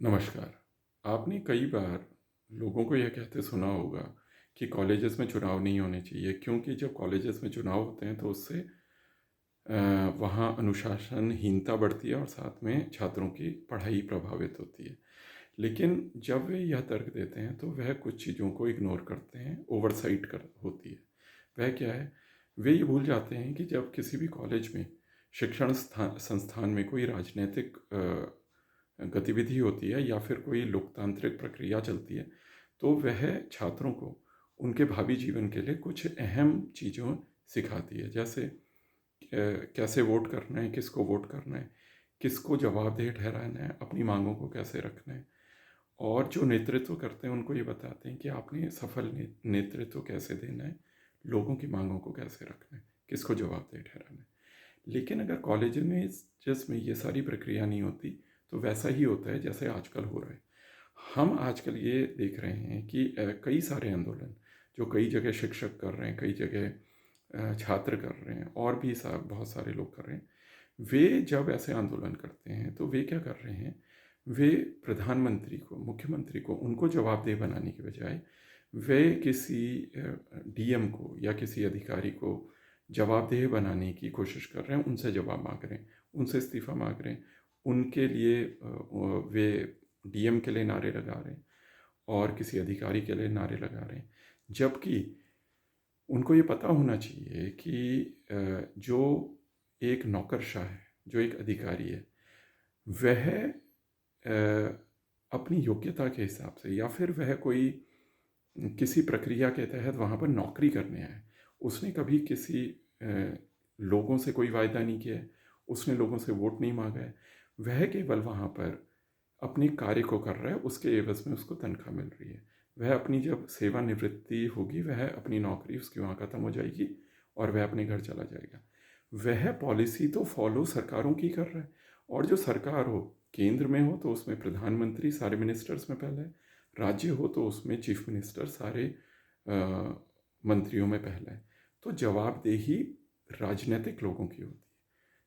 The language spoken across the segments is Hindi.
नमस्कार। आपने कई बार लोगों को यह कहते सुना होगा कि कॉलेजेस में चुनाव नहीं होने चाहिए, क्योंकि जब कॉलेजेस में चुनाव होते हैं तो उससे वहाँ अनुशासनहीनता बढ़ती है और साथ में छात्रों की पढ़ाई प्रभावित होती है। लेकिन जब वे यह तर्क देते हैं तो वह कुछ चीज़ों को इग्नोर करते हैं, ओवरसाइट कर होती है। वह क्या है? वे ये भूल जाते हैं कि जब किसी भी कॉलेज में शिक्षण संस्थान में कोई राजनीतिक गतिविधि होती है या फिर कोई लोकतांत्रिक प्रक्रिया चलती है, तो वह छात्रों को उनके भावी जीवन के लिए कुछ अहम चीज़ों सिखाती है। जैसे कैसे वोट करना है, किसको वोट करना है, किसको जवाबदेह ठहराना है, अपनी मांगों को कैसे रखना है। और जो नेतृत्व करते हैं उनको ये बताते हैं कि आपने सफल नेतृत्व कैसे देना है, लोगों की मांगों को कैसे रखना है, किसको जवाबदेह ठहराना है। लेकिन अगर कॉलेज में जिसमें ये सारी प्रक्रिया नहीं होती, तो वैसा ही होता है जैसे आजकल हो रहा है। हम आजकल ये देख रहे हैं कि कई सारे आंदोलन जो कई जगह शिक्षक कर रहे हैं, कई जगह छात्र कर रहे हैं, और भी बहुत सारे लोग कर रहे हैं। वे जब ऐसे आंदोलन करते हैं तो वे क्या कर रहे हैं? वे प्रधानमंत्री को, मुख्यमंत्री को, उनको जवाबदेह बनाने के बजाय वे किसी डीएम को या किसी अधिकारी को जवाबदेह बनाने की कोशिश कर रहे हैं, उनसे जवाब मांग रहे हैं, उनसे इस्तीफ़ा मांग रहे हैं, उनके लिए वे डीएम के लिए नारे लगा रहे हैं और किसी अधिकारी के लिए नारे लगा रहे हैं। जबकि उनको ये पता होना चाहिए कि जो एक नौकरशाह है, जो एक अधिकारी है, वह अपनी योग्यता के हिसाब से या फिर वह कोई किसी प्रक्रिया के तहत वहाँ पर नौकरी करने आए। उसने कभी किसी लोगों से कोई वायदा नहीं किया है, उसने लोगों से वोट नहीं मांगा है। वह केवल वहाँ पर अपने कार्य को कर रहा है, उसके एवज में उसको तनख्वाह मिल रही है। वह अपनी जब सेवानिवृत्ति होगी, वह अपनी नौकरी उसकी वहाँ ख़त्म हो जाएगी और वह अपने घर चला जाएगा। वह पॉलिसी तो फॉलो सरकारों की कर रहा है, और जो सरकार हो, केंद्र में हो तो उसमें प्रधानमंत्री सारे मिनिस्टर्स में पहला है, राज्य हो तो उसमें चीफ मिनिस्टर सारे मंत्रियों में पहला है। तो जवाबदेही राजनीतिक लोगों की होती है,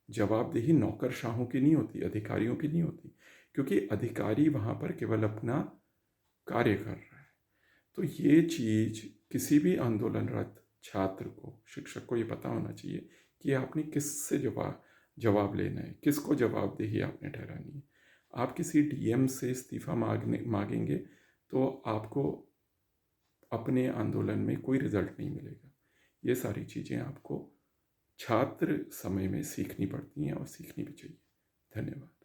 जवाबदेही नौकरशाहों की नहीं होती, अधिकारियों की नहीं होती, क्योंकि अधिकारी वहाँ पर केवल अपना कार्य कर रहा है। तो ये चीज़ किसी भी आंदोलनरत छात्र को, शिक्षक को ये पता होना चाहिए कि आपने किससे जवाब लेना है, किसको जवाबदेही आपने ठहरानी है। आप किसी डीएम से इस्तीफ़ा मांगेंगे तो आपको अपने आंदोलन में कोई रिजल्ट नहीं मिलेगा। ये सारी चीज़ें आपको छात्र समय में सीखनी पड़ती हैं और सीखनी भी चाहिए। धन्यवाद।